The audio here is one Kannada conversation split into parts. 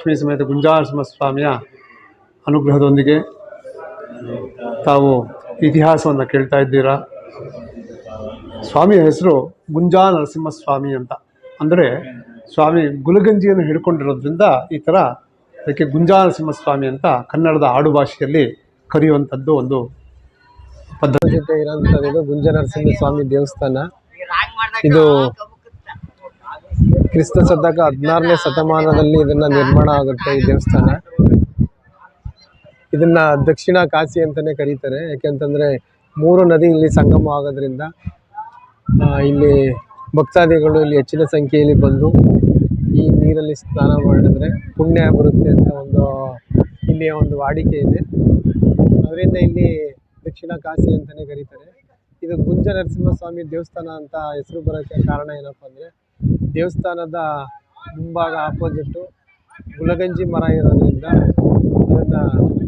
ಮಹಾಲಕ್ಷ್ಮಿ ಸಮೇತ ಗುಂಜಾನರಸಿಂಹ ಸ್ವಾಮಿಯ ಅನುಗ್ರಹದೊಂದಿಗೆ ತಾವು ಇತಿಹಾಸವನ್ನು ಕೇಳ್ತಾ ಇದ್ದೀರಾ. ಸ್ವಾಮಿಯ ಹೆಸರು ಗುಂಜಾನರಸಿಂಹ ಸ್ವಾಮಿ ಅಂತ. ಅಂದರೆ ಸ್ವಾಮಿ ಗುಲಗಂಜಿಯನ್ನು ಹಿಡ್ಕೊಂಡಿರೋದ್ರಿಂದ ಈ ಥರ ಅದಕ್ಕೆ ಗುಂಜಾನರಸಿಂಹ ಸ್ವಾಮಿ ಅಂತ ಕನ್ನಡದ ಆಡುಭಾಷೆಯಲ್ಲಿ ಕರೆಯುವಂಥದ್ದು ಒಂದು ಪದ್ಧತಿ. ಜೊತೆ ಇರೋಂಥದ್ದು ಇದು ಗುಂಜಾನರಸಿಂಹ ಸ್ವಾಮಿ ದೇವಸ್ಥಾನ. ಇದು ಕ್ರಿಸ್ತ ಶತಕ 16ನೇ ಶತಮಾನದಲ್ಲಿ ಇದನ್ನ ನಿರ್ಮಾಣ ಆಗುತ್ತೆ ಈ ದೇವಸ್ಥಾನ. ಇದನ್ನ ದಕ್ಷಿಣ ಕಾಶಿ ಅಂತಾನೆ ಕರೀತಾರೆ. ಯಾಕೆಂತಂದ್ರೆ 3 ನದಿ ಇಲ್ಲಿ ಸಂಗಮ ಆಗೋದ್ರಿಂದ ಇಲ್ಲಿ ಭಕ್ತಾದಿಗಳು ಇಲ್ಲಿ ಹೆಚ್ಚಿನ ಸಂಖ್ಯೆಯಲ್ಲಿ ಬಂದು ಈ ನೀರಲ್ಲಿ ಸ್ನಾನ ಮಾಡಿದ್ರೆ ಪುಣ್ಯ ಬರುತ್ತೆ ಅಂತ ಇಲ್ಲಿಯ ಒಂದು ವಾಡಿಕೆ ಇದೆ. ಅದರಿಂದ ಇಲ್ಲಿ ದಕ್ಷಿಣ ಕಾಶಿ ಅಂತಾನೆ ಕರೀತಾರೆ. ಇದು ಗುಂಜಾನರಸಿಂಹ ಸ್ವಾಮಿ ದೇವಸ್ಥಾನ ಅಂತ ಹೆಸರು ಬರೋಕ್ಕೆ ಕಾರಣ ಏನಪ್ಪ ಅಂದರೆ, ದೇವಸ್ಥಾನದ ಮುಂಭಾಗ ಆಪೋಸಿಟ್ಟು ಗುಲಗಂಜಿ ಮರ ಇರೋದ್ರಿಂದ ಅದನ್ನು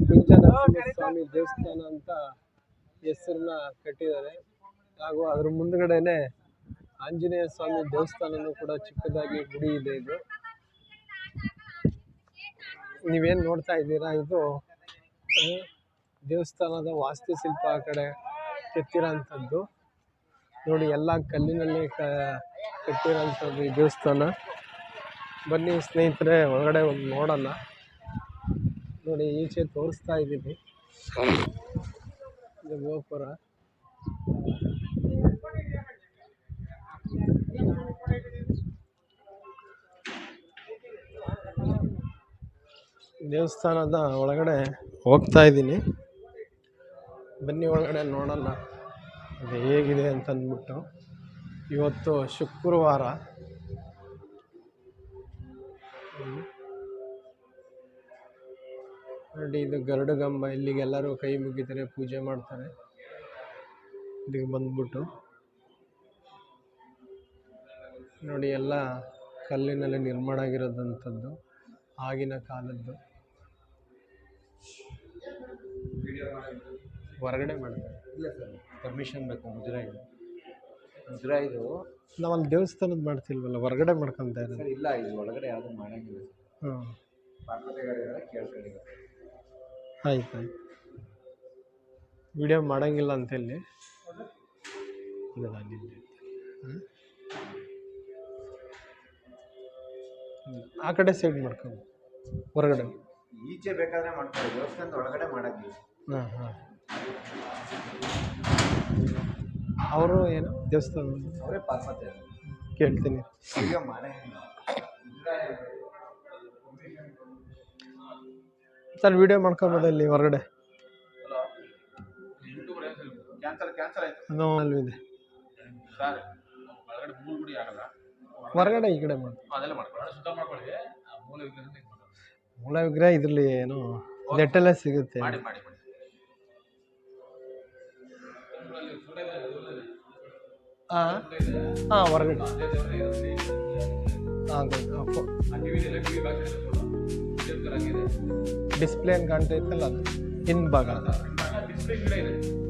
ಗುಂಜಾನರಸಿಂಹ ಸ್ವಾಮಿ ದೇವಸ್ಥಾನ ಅಂತ ಹೆಸರನ್ನ ಕಟ್ಟಿದ್ದಾರೆ. ಹಾಗೂ ಅದ್ರ ಮುಂದ್ಗಡೆನೆ ಆಂಜನೇಯ ಸ್ವಾಮಿ ದೇವಸ್ಥಾನನೂ ಕೂಡ ಚಿಕ್ಕದಾಗಿ ಗುಡಿ ಇದೆ. ಇದು ನೀವೇನು ನೋಡ್ತಾ ಇದ್ದೀರಾ, ಇದು ದೇವಸ್ಥಾನದ ವಾಸ್ತುಶಿಲ್ಪ ಆ ಕಡೆ ಕೆತ್ತಿರೋಂಥದ್ದು ನೋಡಿ. ಎಲ್ಲ ಕಲ್ಲಿನಲ್ಲಿ ಕಟ್ಟಿರೋಂಥದ್ದು ಈ ದೇವಸ್ಥಾನ. ಬನ್ನಿ ಸ್ನೇಹಿತರೆ, ಒಳಗಡೆ ಒಂದು ನೋಡೋಣ. ನೋಡಿ, ಈಚೆ ತೋರಿಸ್ತಾ ಇದ್ದೀನಿ ಇದು ಗೋಪುರ. ದೇವಸ್ಥಾನದ ಒಳಗಡೆ ಹೋಗ್ತಾ ಇದ್ದೀನಿ. ಬನ್ನಿ ಒಳಗಡೆ ನೋಡೋಣ ಅದು ಹೇಗಿದೆ ಅಂತ ಅಂದ್ಬಿಟ್ಟು. ಇವತ್ತು ಶುಕ್ರವಾರ. ನೋಡಿ, ಇದು ಗರುಡಗಂಬ. ಇಲ್ಲಿಗೆ ಎಲ್ಲರೂ ಕೈ ಮುಗಿತಾರೆ, ಪೂಜೆ ಮಾಡ್ತಾರೆ. ಇಲ್ಲಿಗೆ ಬಂದ್ಬಿಟ್ಟು ನೋಡಿ, ಎಲ್ಲ ಕಲ್ಲಿನಲ್ಲಿ ನಿರ್ಮಾಣ ಆಗಿರೋದಂಥದ್ದು ಆಗಿನ ಕಾಲದ್ದು. ಹೊರಗಡೆ ಮಾಡ್ತಾರೆ. ಇಲ್ಲ ಸರ್, ಪರ್ಮಿಷನ್ ಬೇಕು. ಮುಜರಾಯಿದು ನಾವು ಅಲ್ಲಿ ದೇವಸ್ಥಾನದ ಮಾಡ್ತಿಲ್ವಲ್ಲ, ಹೊರಗಡೆ ಮಾಡ್ಕೊತಾ ಇರೋದು. ಸರ್ ಇಲ್ಲ, ಇದು ಒಳಗಡೆ ಯಾವುದು ಮಾಡಂಗಿಲ್ಲ. ಕೇಳ್ಕೊಳ್ಳಿ. ಆಯ್ತು ವಿಡಿಯೋ ಮಾಡೋಂಗಿಲ್ಲ ಅಂತೇಳಿ ಆ ಕಡೆ ಸೈಡ್ ಮಾಡ್ಕೊಂಡು ಹೊರಗಡೆ ಈಚೆ ಬೇಕಾದ್ರೆ ಮಾಡ್ತಾರೆ, ದೇವಸ್ಥಾನದ ಒಳಗಡೆ ಮಾಡಂಗಿಲ್ಲ. ಅವರು ಏನು ದೇವಸ್ಥಾನ ಅವರೇ ಪಾರ್ವತಿ ಕೇಳ್ತೀನಿ. ಸರ್ ವಿಡಿಯೋ ಮಾಡ್ಕೊಬೋದ ಇಲ್ಲಿ ಹೊರಗಡೆ? ಇದೆ ಹೊರಗಡೆ ಈ ಕಡೆ ಮಾಡಿ. ಮೂಲ ವಿಗ್ರಹ ಇದ್ರಲ್ಲಿ ಏನು ನೆಟ್ಟೆಲ್ಲ ಸಿಗುತ್ತೆ. ಹೊರಗಡೆ ಡಿಸ್ಪ್ಲೇ ಏನು ಕಾಣ್ತಾ ಇತ್ತಲ್ಲ, ಅದು ಹಿಂಭಾಗ.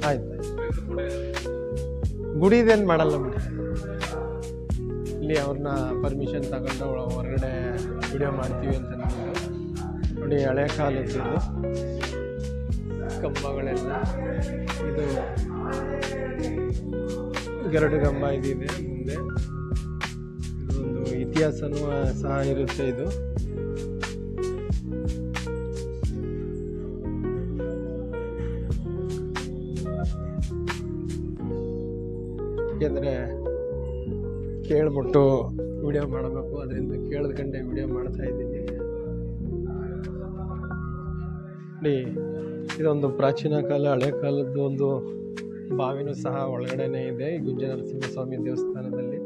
ಆಯ್ತು, ಗುಡಿದೇನು ಮಾಡಲ್ಲ ಬಿಡಿ. ಇಲ್ಲಿ ಅವ್ರನ್ನ ಪರ್ಮಿಷನ್ ತಗೊಂಡು ಹೊರಗಡೆ ವಿಡಿಯೋ ಮಾಡ್ತೀವಿ ಅಂತ ನೋಡಿ. ಹಳೆ ಕಾಲದ್ದು ಕಂಬಗಳೆಲ್ಲ. ಇದು ಗರುಡಗಂಬ ಇದಿದೆ ಮುಂದೆ. ಇದೊಂದು ಇತಿಹಾಸನೂ ಸಹ ಇರುತ್ತೆ. ಇದು ಯಾಕೆಂದರೆ ಕೇಳ್ಬಿಟ್ಟು ವಿಡಿಯೋ ಮಾಡಬೇಕು, ಅದರಿಂದ ಕೇಳಿದ್ಕಂಡೆ ವಿಡಿಯೋ ಮಾಡ್ತಾ ಇದ್ದೀನಿ. ನೋಡಿ, ಇದೊಂದು ಪ್ರಾಚೀನ ಕಾಲ, ಹಳೆ ಕಾಲದ್ದು ಒಂದು ಬಾವಿನೂ ಸಹ ಒಳಗಡೆನೇ ಇದೆ ಈ ಗುಂಜಾನರಸಿಂಹ ಸ್ವಾಮಿ ದೇವಸ್ಥಾನದಲ್ಲಿ.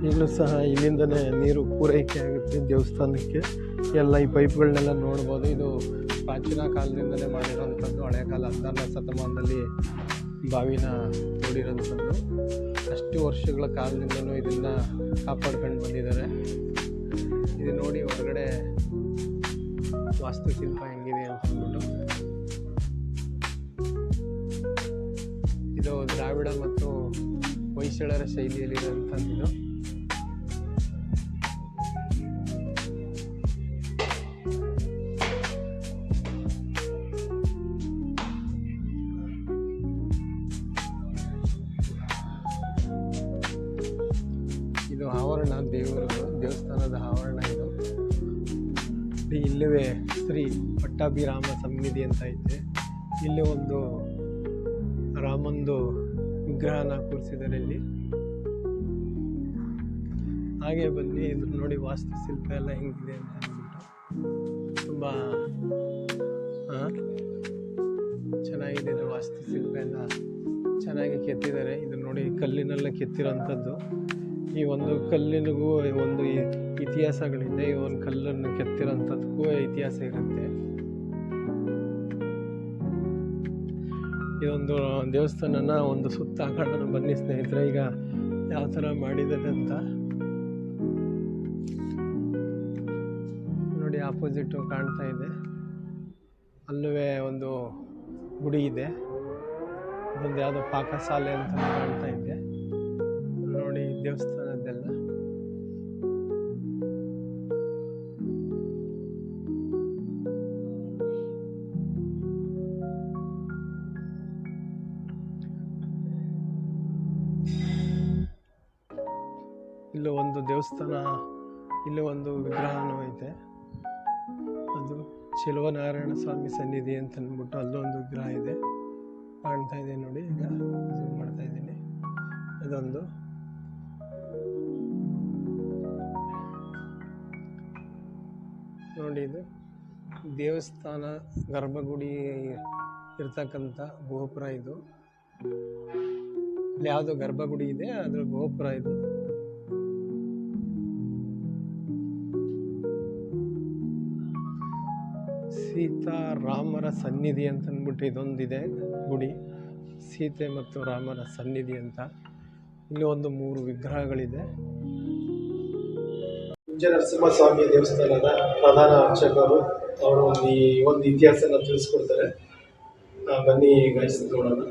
ಈಗಲೂ ಸಹ ಇಲ್ಲಿಂದನೇ ನೀರು ಪೂರೈಕೆ ಆಗುತ್ತೆ ದೇವಸ್ಥಾನಕ್ಕೆ. ಎಲ್ಲ ಈ ಪೈಪ್ಗಳನ್ನೆಲ್ಲ ನೋಡ್ಬೋದು. ಇದು ಪ್ರಾಚೀನ ಕಾಲದಿಂದಲೇ ಮಾಡಿರೋಂಥದ್ದು. ಹಳೆ ಕಾಲ 16ನೇ ಶತಮಾನದಲ್ಲಿ ಬಾವಿನ ತೋಡಿರೋಂಥದ್ದು. ಅಷ್ಟು ವರ್ಷಗಳ ಕಾಲದಿಂದಲೂ ಇದನ್ನು ಕಾಪಾಡ್ಕೊಂಡು ಬಂದಿದ್ದಾರೆ. ಇದು ನೋಡಿ ಹೊರಗಡೆ ವಾಸ್ತುಶಿಲ್ಪ ಹೆಂಗಿದೆ ಅಂತ ಅಂದ್ಬಿಟ್ಟು. ಇದು ದ್ರಾವಿಡ ಮತ್ತು ಹೊಯ್ಸಳರ ಶೈಲಿಯಲ್ಲಿರುವಂಥದ್ದು. ನೋಡಿ ಇಲ್ಲವೇ ಶ್ರೀ ಪಟ್ಟಾಭಿರಾಮ ಸನ್ನಿಧಿ ಅಂತ ಐತೆ. ಇಲ್ಲಿ ಒಂದು ರಾಮಂದು ವಿಗ್ರಹನ ಕೂರಿಸಿದ್ದಾರೆ ಇಲ್ಲಿ. ಹಾಗೆ ಬನ್ನಿ, ಇದು ನೋಡಿ ವಾಸ್ತುಶಿಲ್ಪ ಎಲ್ಲ ಹೆಂಗಿದೆ ಅಂತ ಅಂದ್ಬಿಟ್ಟು ತುಂಬ ಚೆನ್ನಾಗಿದೆ. ಇದು ವಾಸ್ತುಶಿಲ್ಪ ಎಲ್ಲ ಚೆನ್ನಾಗಿ ಕೆತ್ತಿದ್ದಾರೆ. ಇದು ನೋಡಿ ಕಲ್ಲಿನೆಲ್ಲ ಕೆತ್ತಿರೋಂಥದ್ದು. ಈ ಒಂದು ಕಲ್ಲಿನಿಗೂ ಒಂದು ಇತಿಹಾಸಗಳಿದೆ. ಈ ಒಂದು ಕಲ್ಲನ್ನು ಕೆತ್ತಿರೋಂಥದ್ದಕ್ಕೂ ಇತಿಹಾಸ ಇರುತ್ತೆ. ಇದೊಂದು ದೇವಸ್ಥಾನನ ಒಂದು ಸುತ್ತ ಹಾಕೋಣ ಬನ್ನಿ ಸ್ನೇಹಿತರೆ, ಈಗ ಯಾವ ಥರ ಮಾಡಿದ್ದಾರೆ ಅಂತ ನೋಡಿ. ಆಪೋಸಿಟ್ ಕಾಣ್ತಾ ಇದೆ, ಅಲ್ಲೂ ಒಂದು ಗುಡಿ ಇದೆ. ಇದೊಂದು ಯಾವುದೋ ಪಾಕಶಾಲೆ ಅಂತ ಕಾಣ್ತಾ ಇದೆ ನೋಡಿ ದೇವಸ್ಥಾನದ್ದೆಲ್ಲ. ಇಲ್ಲೂ ಒಂದು ದೇವಸ್ಥಾನ, ಇಲ್ಲೂ ಒಂದು ವಿಗ್ರಹನೂ ಐತೆ. ಅದು ಚೆಲುವನಾರಾಯಣ ಸ್ವಾಮಿ ಸನ್ನಿಧಿ ಅಂತ ಅಂದ್ಬಿಟ್ಟು ಅಲ್ಲೊಂದು ವಿಗ್ರಹ ಇದೆ, ಕಾಣ್ತಾ ಇದೆ ನೋಡಿ. ಈಗ ಝೂಮ್ ಮಾಡ್ತಾ ಇದ್ದೀನಿ. ಅದೊಂದು ನೋಡಿ, ಇದು ದೇವಸ್ಥಾನ ಗರ್ಭಗುಡಿ ಇರ್ತಕ್ಕಂಥ ಗೋಪುರ. ಇದು ಇಲ್ಲಿ ಯಾವುದೋ ಗರ್ಭಗುಡಿ ಇದೆ, ಅದ್ರ ಗೋಪುರ ಇದು. ಸೀತಾ ರಾಮರ ಸನ್ನಿಧಿ ಅಂತ ಅಂದ್ಬಿಟ್ಟು ಇದೊಂದಿದೆ ಗುಡಿ, ಸೀತೆ ಮತ್ತು ರಾಮರ ಸನ್ನಿಧಿ ಅಂತ. ಇಲ್ಲಿ ಒಂದು 3 ವಿಗ್ರಹಗಳಿದೆ. ನರಸಿಂಹಸ್ವಾಮಿ ದೇವಸ್ಥಾನದ ಪ್ರಧಾನ ಅರ್ಚಕರು ಅವರು ಒಂದು ಇತಿಹಾಸನ ತಿಳಿಸ್ಕೊಡ್ತಾರೆ. ಬನ್ನಿ ಗಾಯ್ಸ್ ನೋಡೋಣ.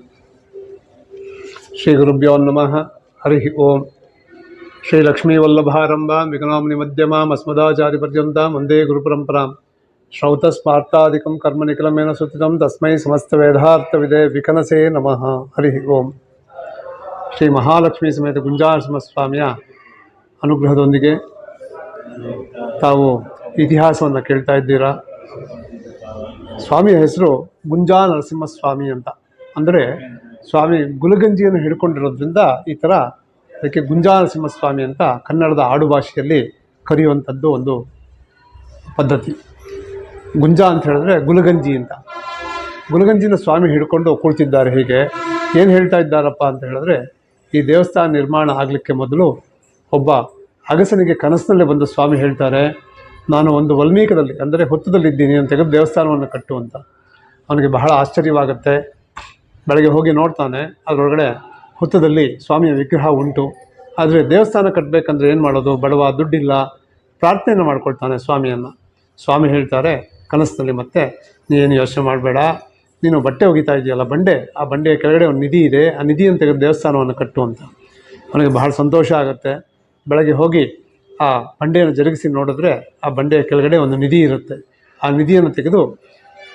ಶ್ರೀ ಗುರುಭ್ಯೋ ನಮಃ. ಹರಿ ಓಂ. ಶ್ರೀ ಲಕ್ಷ್ಮೀ ವಲ್ಲಭಾರಂಭ ವಿಘ್ನಾಮನಿ ಮಧ್ಯಮಾಂ ಅಸ್ಮದಾಚಾರ್ಯ ಪರ್ಯಂತಾಂ ವಂದೇ ಗುರುಪರಂಪರಾಂ. ಶ್ರೌತಸ್ಮಾರ್ತಾದಿಕಂ ಕರ್ಮ ನಿಖಿಲಮೇನ ಸುತಿತಂ ತಸ್ಮೈ ಸಮಸ್ತ ವೇದಾರ್ಥವಿದೆ ವಿಕನಸೇ ನಮಃ. ಹರಿ ಓಂ. ಶ್ರೀ ಮಹಾಲಕ್ಷ್ಮೀ ಸಮೇತ ಗುಂಜಾನರಸಿಂಹಸ್ವಾಮಿಯ ಅನುಗ್ರಹದೊಂದಿಗೆ ತಾವು ಇತಿಹಾಸವನ್ನು ಕೇಳ್ತಾ ಇದ್ದೀರಾ. ಸ್ವಾಮಿಯ ಹೆಸರು ಗುಂಜಾನರಸಿಂಹಸ್ವಾಮಿ ಅಂತ. ಅಂದರೆ ಸ್ವಾಮಿ ಗುಲಗಂಜಿಯನ್ನು ಹಿಡ್ಕೊಂಡಿರೋದ್ರಿಂದ ಈ ಥರ ಅದಕ್ಕೆ ಗುಂಜಾನರಸಿಂಹಸ್ವಾಮಿ ಅಂತ ಕನ್ನಡದ ಆಡುಭಾಷೆಯಲ್ಲಿ ಕರೆಯುವಂಥದ್ದು ಒಂದು ಪದ್ಧತಿ. ಗುಂಜ ಅಂತ ಹೇಳಿದ್ರೆ ಗುಲಗಂಜಿ ಅಂತ. ಗುಲಗಂಜಿನ ಸ್ವಾಮಿ ಹಿಡ್ಕೊಂಡು ಕುಳಿತಿದ್ದಾರೆ. ಹೀಗೆ ಏನು ಹೇಳ್ತಾ ಇದ್ದಾರಪ್ಪ ಅಂತ ಹೇಳಿದ್ರೆ, ಈ ದೇವಸ್ಥಾನ ನಿರ್ಮಾಣ ಆಗಲಿಕ್ಕೆ ಮೊದಲು ಒಬ್ಬ ಅಗಸನಿಗೆ ಕನಸಿನಲ್ಲೇ ಬಂದು ಸ್ವಾಮಿ ಹೇಳ್ತಾರೆ, ನಾನು ಒಂದು ವಲ್ಮೀಕದಲ್ಲಿ ಅಂದರೆ ಹುತ್ತದಲ್ಲಿದ್ದೀನಿ ಅಂತ ತೆಗೆದು ದೇವಸ್ಥಾನವನ್ನು ಕಟ್ಟು ಅಂತ. ಅವನಿಗೆ ಬಹಳ ಆಶ್ಚರ್ಯವಾಗುತ್ತೆ. ಬೆಳಗ್ಗೆ ಹೋಗಿ ನೋಡ್ತಾನೆ, ಅದರೊಳಗಡೆ ಹುತ್ತದಲ್ಲಿ ಸ್ವಾಮಿಯ ವಿಗ್ರಹ ಉಂಟು. ಆದರೆ ದೇವಸ್ಥಾನ ಕಟ್ಟಬೇಕಂದ್ರೆ ಏನು ಮಾಡೋದು, ಬಡವ, ದುಡ್ಡಿಲ್ಲ. ಪ್ರಾರ್ಥನೆಯನ್ನು ಮಾಡ್ಕೊಳ್ತಾನೆ ಸ್ವಾಮಿಯನ್ನು. ಸ್ವಾಮಿ ಹೇಳ್ತಾರೆ ಕನಸಿನಲ್ಲಿ, ಮತ್ತೆ ನೀನು ಯೋಚನೆ ಮಾಡಬೇಡ, ನೀನು ಬಟ್ಟೆ ಒಗಿತಾ ಇದೆಯಲ್ಲ ಬಂಡೆ, ಆ ಬಂಡೆಯ ಕೆಳಗಡೆ ಒಂದು ನಿಧಿ ಇದೆ, ಆ ನಿಧಿಯನ್ನು ತೆಗೆದು ದೇವಸ್ಥಾನವನ್ನು ಕಟ್ಟು ಅಂತ. ಅವನಿಗೆ ಬಹಳ ಸಂತೋಷ ಆಗುತ್ತೆ. ಬೆಳಗ್ಗೆ ಹೋಗಿ ಆ ಬಂಡೆಯನ್ನು ಜರುಗಿಸಿ ನೋಡಿದ್ರೆ ಆ ಬಂಡೆಯ ಕೆಳಗಡೆ ಒಂದು ನಿಧಿ ಇರುತ್ತೆ. ಆ ನಿಧಿಯನ್ನು ತೆಗೆದು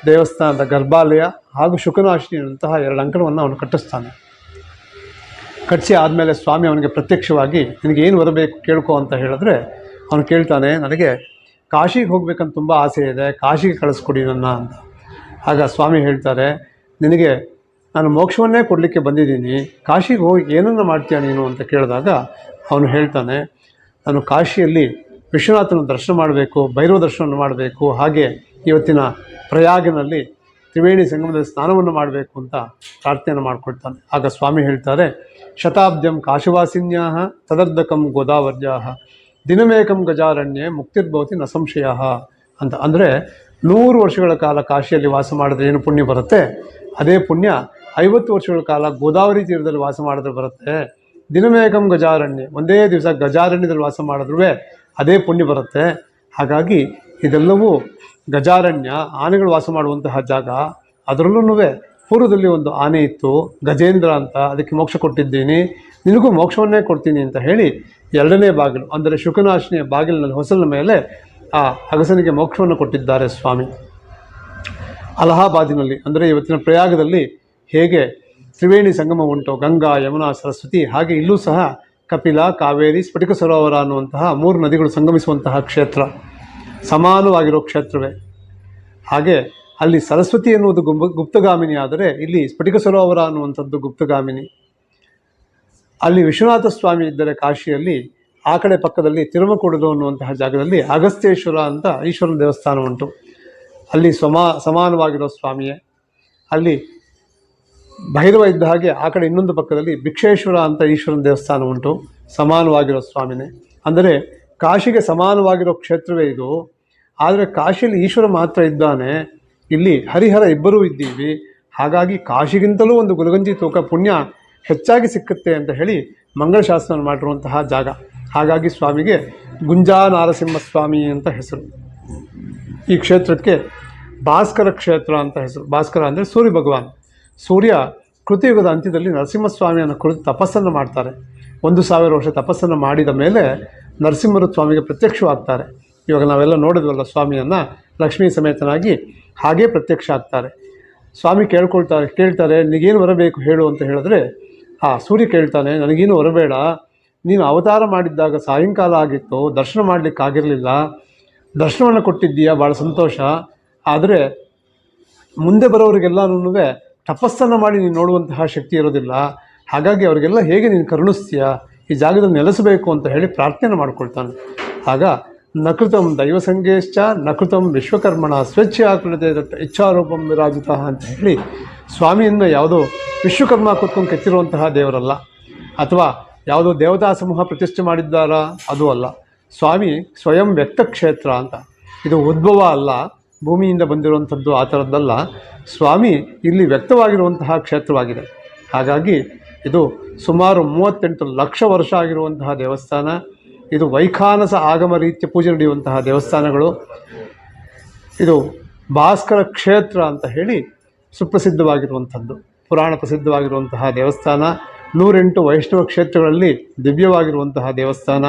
ದೇವಸ್ಥಾನದ ಗರ್ಭಾಲಯ ಹಾಗೂ ಶುಕನಾಶಿನಿಯಂತಹ 2 ಅಂಕಣವನ್ನು ಅವನು ಕಟ್ಟಿಸ್ತಾನೆ. ಕಟ್ಟಿಸಿ ಆದಮೇಲೆ ಸ್ವಾಮಿ ಅವನಿಗೆ ಪ್ರತ್ಯಕ್ಷವಾಗಿ ನಿನಗೆ ಏನು ಬರಬೇಕು ಕೇಳ್ಕೊ ಅಂತ ಹೇಳಿದ್ರೆ, ಅವನು ಕೇಳ್ತಾನೆ, ನನಗೆ ಕಾಶಿಗೆ ಹೋಗ್ಬೇಕಂತ ತುಂಬ ಆಸೆ ಇದೆ, ಕಾಶಿಗೆ ಕಳಿಸ್ಕೊಡಿ ನನ್ನ ಅಂತ. ಆಗ ಸ್ವಾಮಿ ಹೇಳ್ತಾರೆ, ನಿನಗೆ ನಾನು ಮೋಕ್ಷವನ್ನೇ ಕೊಡಲಿಕ್ಕೆ ಬಂದಿದ್ದೀನಿ, ಕಾಶಿಗೆ ಹೋಗಿ ಏನನ್ನು ಮಾಡ್ತೀಯ ನೀನು ಅಂತ ಕೇಳಿದಾಗ ಅವನು ಹೇಳ್ತಾನೆ, ನಾನು ಕಾಶಿಯಲ್ಲಿ ವಿಶ್ವನಾಥನ ದರ್ಶನ ಮಾಡಬೇಕು, ಭೈರವ ದರ್ಶನವನ್ನು ಮಾಡಬೇಕು, ಹಾಗೆ ಇವತ್ತಿನ ಪ್ರಯಾಗಿನಲ್ಲಿ ತ್ರಿವೇಣಿ ಸಂಗಮದಲ್ಲಿ ಸ್ನಾನವನ್ನು ಮಾಡಬೇಕು ಅಂತ ಪ್ರಾರ್ಥನೆಯನ್ನು ಮಾಡಿಕೊಳ್ತಾನೆ. ಆಗ ಸ್ವಾಮಿ ಹೇಳ್ತಾರೆ, ಶತಾಬ್ದ್ಯಂ ಕಾಶಿವಾಸಿನ್ಯಾ ತದರ್ಧಕಂ ಗೋದಾವರ್ಯಾ ದಿನಮೇಕಂ ಗಜಾರಣ್ಯೆ ಮುಕ್ತಿರ್ಭವತಿ ನ ಸಂಶಯ ಅಂತ. ಅಂದರೆ 100 ವರ್ಷಗಳ ಕಾಲ ಕಾಶಿಯಲ್ಲಿ ವಾಸ ಮಾಡಿದ್ರೆ ಏನು ಪುಣ್ಯ ಬರುತ್ತೆ, ಅದೇ ಪುಣ್ಯ 50 ವರ್ಷಗಳ ಕಾಲ ಗೋದಾವರಿ ತೀರದಲ್ಲಿ ವಾಸ ಮಾಡಿದ್ರೆ ಬರುತ್ತೆ. ದಿನಮೇಕಂ ಗಜಾರಣ್ಯ, ಒಂದೇ ದಿವಸ ಗಜಾರಣ್ಯದಲ್ಲಿ ವಾಸ ಮಾಡಿದ್ರೂ ಅದೇ ಪುಣ್ಯ ಬರುತ್ತೆ. ಹಾಗಾಗಿ ಇದೆಲ್ಲವೂ ಗಜಾರಣ್ಯ, ಆನೆಗಳು ವಾಸ ಮಾಡುವಂತಹ ಜಾಗ. ಅದರಲ್ಲೂ ಪೂರ್ವದಲ್ಲಿ ಒಂದು ಆನೆ ಇತ್ತು, ಗಜೇಂದ್ರ ಅಂತ, ಅದಕ್ಕೆ ಮೋಕ್ಷ ಕೊಟ್ಟಿದ್ದೀನಿ, ನಿನಗೂ ಮೋಕ್ಷವನ್ನೇ ಕೊಡ್ತೀನಿ ಅಂತ ಹೇಳಿ 2ನೇ ಬಾಗಿಲು ಅಂದರೆ ಶುಕನಾಶಿನಿಯ ಬಾಗಿಲಿನಲ್ಲಿ ಹೊಸಲಿನ ಮೇಲೆ ಆ ಅಗಸನಿಗೆ ಮೋಕ್ಷವನ್ನು ಕೊಟ್ಟಿದ್ದಾರೆ ಸ್ವಾಮಿ. ಅಲಹಾಬಾದಿನಲ್ಲಿ ಅಂದರೆ ಇವತ್ತಿನ ಪ್ರಯಾಗದಲ್ಲಿ ಹೇಗೆ ತ್ರಿವೇಣಿ ಸಂಗಮ ಉಂಟು, ಗಂಗಾ, ಯಮುನಾ, ಸರಸ್ವತಿ, ಹಾಗೆ ಇಲ್ಲೂ ಸಹ ಕಪಿಲ, ಕಾವೇರಿ, ಸ್ಫಟಿಕ ಸರೋವರ ಅನ್ನುವಂತಹ 3 ನದಿಗಳು ಸಂಗಮಿಸುವಂತಹ ಕ್ಷೇತ್ರ. ಸಮಾನವಾಗಿರೋ ಕ್ಷೇತ್ರವೇ. ಹಾಗೆ ಅಲ್ಲಿ ಸರಸ್ವತಿ ಎನ್ನುವುದು ಗುಪ್ತಗಾಮಿನಿ ಆದರೆ ಇಲ್ಲಿ ಸ್ಫಟಿಕ ಸರೋವರ ಅನ್ನುವಂಥದ್ದು ಗುಪ್ತಗಾಮಿನಿ. ಅಲ್ಲಿ ವಿಶ್ವನಾಥ ಸ್ವಾಮಿ ಇದ್ದರೆ ಕಾಶಿಯಲ್ಲಿ, ಆ ಕಡೆ ಪಕ್ಕದಲ್ಲಿ ತಿರುಮಕೂಡಲು ಅನ್ನುವಂತಹ ಜಾಗದಲ್ಲಿ ಅಗಸ್ತ್ಯೇಶ್ವರ ಅಂತ ಈಶ್ವರನ ದೇವಸ್ಥಾನ ಉಂಟು. ಅಲ್ಲಿ ಸಮಾನವಾಗಿರೋ ಸ್ವಾಮಿಯೇ. ಅಲ್ಲಿ ಭೈರವ ಇದ್ದ ಹಾಗೆ ಆ ಕಡೆ ಇನ್ನೊಂದು ಪಕ್ಕದಲ್ಲಿ ಭಿಕ್ಷೇಶ್ವರ ಅಂತ ಈಶ್ವರನ ದೇವಸ್ಥಾನ ಉಂಟು, ಸಮಾನವಾಗಿರೋ ಸ್ವಾಮಿನೇ. ಅಂದರೆ ಕಾಶಿಗೆ ಸಮಾನವಾಗಿರೋ ಕ್ಷೇತ್ರವೇ ಇದು. ಆದರೆ ಕಾಶಿಯಲ್ಲಿ ಈಶ್ವರ ಮಾತ್ರ ಇದ್ದಾನೆ, ಇಲ್ಲಿ ಹರಿಹರ ಇಬ್ಬರೂ ಇದ್ದೀವಿ. ಹಾಗಾಗಿ ಕಾಶಿಗಿಂತಲೂ ಒಂದು ಗುಲಗಂಜಿ ತೂಕ ಪುಣ್ಯ ಹೆಚ್ಚಾಗಿ ಸಿಕ್ಕುತ್ತೆ ಅಂತ ಹೇಳಿ ಮಂಗಳಶಾಸನ ಮಾಡಿರುವಂತಹ ಜಾಗ. ಹಾಗಾಗಿ ಸ್ವಾಮಿಗೆ ಗುಂಜಾ ನಾರಸಿಂಹಸ್ವಾಮಿ ಅಂತ ಹೆಸರು. ಈ ಕ್ಷೇತ್ರಕ್ಕೆ ಭಾಸ್ಕರ ಕ್ಷೇತ್ರ ಅಂತ ಹೆಸರು. ಭಾಸ್ಕರ ಅಂದರೆ ಸೂರ್ಯ ಭಗವಾನ್. ಸೂರ್ಯ ಕೃತಯುಗದ ಅಂತ್ಯದಲ್ಲಿ ನರಸಿಂಹಸ್ವಾಮಿಯನ್ನು ಕುರಿತು ತಪಸ್ಸನ್ನು ಮಾಡ್ತಾರೆ. 1000 ವರ್ಷ ತಪಸ್ಸನ್ನು ಮಾಡಿದ ಮೇಲೆ ನರಸಿಂಹರು ಸ್ವಾಮಿಗೆ ಪ್ರತ್ಯಕ್ಷವಾಗ್ತಾರೆ. ಇವಾಗ ನಾವೆಲ್ಲ ನೋಡಿದ್ವಲ್ಲ ಸ್ವಾಮಿಯನ್ನು ಲಕ್ಷ್ಮೀ ಸಮೇತನಾಗಿ, ಹಾಗೇ ಪ್ರತ್ಯಕ್ಷ ಆಗ್ತಾರೆ. ಸ್ವಾಮಿ ಕೇಳ್ತಾರೆ ನಿನಗೇನು ಬರಬೇಕು ಹೇಳು ಅಂತ ಹೇಳಿದ್ರೆ, ಸೂರ್ಯ ಕೇಳ್ತಾನೆ, ನನಗೇನು ಬರಬೇಡ, ನೀನು ಅವತಾರ ಮಾಡಿದ್ದಾಗ ಸಾಯಂಕಾಲ ಆಗಿತ್ತು, ದರ್ಶನ ಮಾಡಲಿಕ್ಕಾಗಿರಲಿಲ್ಲ, ದರ್ಶನವನ್ನು ಕೊಟ್ಟಿದ್ದೀಯಾ, ಭಾಳ ಸಂತೋಷ. ಆದರೆ ಮುಂದೆ ಬರೋರಿಗೆಲ್ಲನೂ ತಪಸ್ಸನ್ನು ಮಾಡಿ ನೀನು ನೋಡುವಂತಹ ಶಕ್ತಿ ಇರೋದಿಲ್ಲ. ಹಾಗಾಗಿ ಅವರಿಗೆಲ್ಲ ಹೇಗೆ ನೀನು ಕರುಣಿಸ್ತೀಯ, ಈ ಜಾಗದಲ್ಲಿ ನೆಲೆಸಬೇಕು ಅಂತ ಹೇಳಿ ಪ್ರಾರ್ಥನೆ ಮಾಡ್ಕೊಳ್ತಾನೆ. ಆಗ ನಕೃತಂ ದೈವಸಂಗೇಶ್ಚ ನಕೃತಂ ವಿಶ್ವಕರ್ಮಣ ಸ್ವೇಚ್ಛಾಕೃತೆ ಇಚ್ಛಾರೂಪಂ ವಿರಾಜಿತ ಅಂತ ಹೇಳಿ ಸ್ವಾಮಿಯನ್ನು ಯಾವುದೋ ವಿಶ್ವಕರ್ಮ ಕೂತ್ಕೊಂಡು ಕೆತ್ತಿರುವಂತಹ ದೇವರಲ್ಲ, ಅಥವಾ ಯಾವುದೋ ದೇವತಾ ಸಮೂಹ ಪ್ರತಿಷ್ಠೆ ಮಾಡಿದ್ದಾರಾ, ಅದು ಅಲ್ಲ. ಸ್ವಾಮಿ ಸ್ವಯಂ ವ್ಯಕ್ತ ಕ್ಷೇತ್ರ ಅಂತ. ಇದು ಉದ್ಭವ ಅಲ್ಲ, ಭೂಮಿಯಿಂದ ಬಂದಿರುವಂಥದ್ದು ಆ ಥರದ್ದಲ್ಲ. ಸ್ವಾಮಿ ಇಲ್ಲಿ ವ್ಯಕ್ತವಾಗಿರುವಂತಹ ಕ್ಷೇತ್ರವಾಗಿದೆ. ಹಾಗಾಗಿ ಇದು ಸುಮಾರು 38 ಲಕ್ಷ ವರ್ಷ ಆಗಿರುವಂತಹ ದೇವಸ್ಥಾನ. ಇದು ವೈಖಾನಸ ಆಗಮ ರೀತಿಯ ಪೂಜೆ ನಡೆಯುವಂತಹ ದೇವಸ್ಥಾನಗಳು. ಇದು ಭಾಸ್ಕರ ಕ್ಷೇತ್ರ ಅಂತ ಹೇಳಿ ಸುಪ್ರಸಿದ್ಧವಾಗಿರುವಂಥದ್ದು, ಪುರಾಣ ಪ್ರಸಿದ್ಧವಾಗಿರುವಂತಹ ದೇವಸ್ಥಾನ. 108 ವೈಷ್ಣವ ಕ್ಷೇತ್ರಗಳಲ್ಲಿ ದಿವ್ಯವಾಗಿರುವಂತಹ ದೇವಸ್ಥಾನ.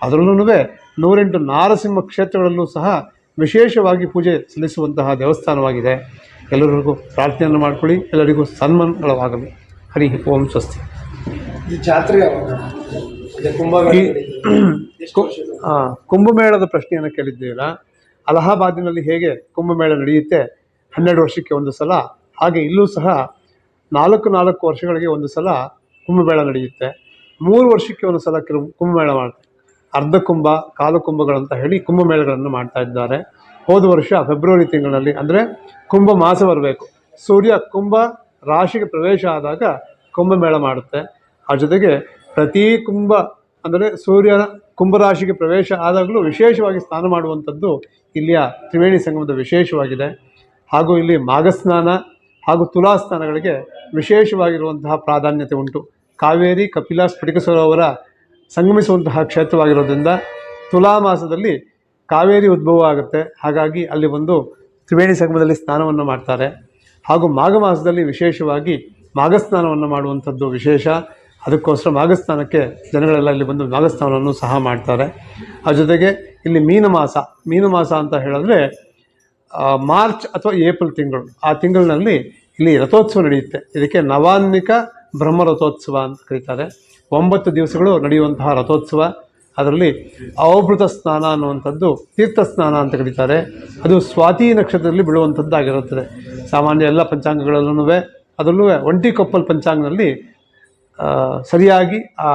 ಅದರಲ್ಲೂ 108 ನಾರಸಿಂಹ ಕ್ಷೇತ್ರಗಳಲ್ಲೂ ಸಹ ವಿಶೇಷವಾಗಿ ಪೂಜೆ ಸಲ್ಲಿಸುವಂತಹ ದೇವಸ್ಥಾನವಾಗಿದೆ. ಎಲ್ಲರಿಗೂ ಪ್ರಾರ್ಥನೆಯನ್ನು ಮಾಡಿಕೊಳ್ಳಿ, ಎಲ್ಲರಿಗೂ ಸನ್ಮಾನಗಳವಾಗಲಿ. ಹರಿ ಓಂ ಸ್ವಸ್ತಿ. ಈ ಜಾತ್ರೆ ಕುಂಭಮೇಳದ ಪ್ರಶ್ನೆಯನ್ನು ಕೇಳಿದ್ದೀರಾ. ಅಲಹಾಬಾದಿನಲ್ಲಿ ಹೇಗೆ ಕುಂಭಮೇಳ ನಡೆಯುತ್ತೆ 12 ವರ್ಷಕ್ಕೆ ಒಂದು ಸಲ, ಹಾಗೆ ಇಲ್ಲೂ ಸಹ 4 ವರ್ಷಗಳಿಗೆ ಒಂದು ಸಲ ಕುಂಭಮೇಳ ನಡೆಯುತ್ತೆ. 3 ವರ್ಷಕ್ಕೆ ಒಂದು ಸಲ ಕುಂಭಮೇಳ ಮಾಡ್ತಾರೆ. ಅರ್ಧ ಕುಂಭ, ಕಾಲು ಕುಂಭಗಳಂತ ಹೇಳಿ ಕುಂಭಮೇಳಗಳನ್ನು ಮಾಡ್ತಾ ಇದ್ದಾರೆ. ಹೋದ ವರ್ಷ ಫೆಬ್ರವರಿ ತಿಂಗಳಲ್ಲಿ, ಅಂದರೆ ಕುಂಭ ಮಾಸ ಬರಬೇಕು, ಸೂರ್ಯ ಕುಂಭ ರಾಶಿಗೆ ಪ್ರವೇಶ ಆದಾಗ ಕುಂಭಮೇಳ ಮಾಡುತ್ತೆ. ಆ ಜೊತೆಗೆ ಪ್ರತಿ ಕುಂಭ ಅಂದರೆ ಸೂರ್ಯನ ಕುಂಭರಾಶಿಗೆ ಪ್ರವೇಶ ಆದಾಗಲೂ ವಿಶೇಷವಾಗಿ ಸ್ನಾನ ಮಾಡುವಂಥದ್ದು ಇಲ್ಲಿಯ ತ್ರಿವೇಣಿ ಸಂಗಮದ ವಿಶೇಷವಾಗಿದೆ. ಹಾಗೂ ಇಲ್ಲಿ ಮಾಘಸ್ನಾನ ಹಾಗೂ ತುಲಾ ಸ್ನಾನಗಳಿಗೆ ವಿಶೇಷವಾಗಿರುವಂತಹ ಪ್ರಾಧಾನ್ಯತೆ ಉಂಟು. ಕಾವೇರಿ, ಕಪಿಲ, ಸ್ಫಟಿಕ ಸರೋವರ ಸಂಗಮಿಸುವಂತಹ ಕ್ಷೇತ್ರವಾಗಿರೋದ್ರಿಂದ ತುಲಾ ಮಾಸದಲ್ಲಿ ಕಾವೇರಿ ಉದ್ಭವ ಆಗುತ್ತೆ. ಹಾಗಾಗಿ ಅಲ್ಲಿ ಒಂದು ತ್ರಿವೇಣಿ ಸಂಗಮದಲ್ಲಿ ಸ್ನಾನವನ್ನು ಮಾಡ್ತಾರೆ. ಹಾಗೂ ಮಾಘ ಮಾಸದಲ್ಲಿ ವಿಶೇಷವಾಗಿ ಮಾಘಸ್ನಾನವನ್ನು ಮಾಡುವಂಥದ್ದು ವಿಶೇಷ. ಅದಕ್ಕೋಸ್ಕರ ಮಾಘಸ್ನಾನಕ್ಕೆ ಜನಗಳೆಲ್ಲ ಇಲ್ಲಿ ಬಂದು ಮಾಘಸ್ನಾನವನ್ನು ಸಹ ಮಾಡ್ತಾರೆ. ಆ ಜೊತೆಗೆ ಇಲ್ಲಿ ಮೀನ ಮಾಸ ಅಂತ ಹೇಳಿದ್ರೆ ಮಾರ್ಚ್ ಅಥವಾ ಏಪ್ರಿಲ್ ತಿಂಗಳು, ಆ ತಿಂಗಳಿನಲ್ಲಿ ಇಲ್ಲಿ ರಥೋತ್ಸವ ನಡೆಯುತ್ತೆ. ಇದಕ್ಕೆ ನವಾನ್ನಿಕ ಬ್ರಹ್ಮ ರಥೋತ್ಸವ ಅಂತ ಕರೀತಾರೆ. 9 ದಿವಸಗಳು ನಡೆಯುವಂತಹ ರಥೋತ್ಸವ. ಅದರಲ್ಲಿ ಅವಭೃತ ಸ್ನಾನ ಅನ್ನುವಂಥದ್ದು ತೀರ್ಥ ಸ್ನಾನ ಅಂತ ಕರೀತಾರೆ. ಅದು ಸ್ವಾತಿ ನಕ್ಷತ್ರದಲ್ಲಿ ಬೀಳುವಂಥದ್ದಾಗಿರುತ್ತದೆ. ಸಾಮಾನ್ಯ ಎಲ್ಲ ಪಂಚಾಂಗಗಳಲ್ಲೂ ಅದರಲ್ಲೂ ಒಂಟಿಕೊಪ್ಪಲ್ ಪಂಚಾಂಗದಲ್ಲಿ ಸರಿಯಾಗಿ ಆ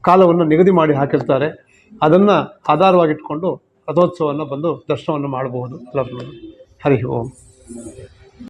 ಕಾಲವನ್ನು ನಿಗದಿ ಮಾಡಿ ಹಾಕಿರ್ತಾರೆ. ಅದನ್ನು ಆಧಾರವಾಗಿಟ್ಕೊಂಡು ರಥೋತ್ಸವವನ್ನು ಬಂದು ದರ್ಶನವನ್ನು ಮಾಡಬಹುದು ಎಲ್ಲರೂ. ಹರಿ ಓಂ.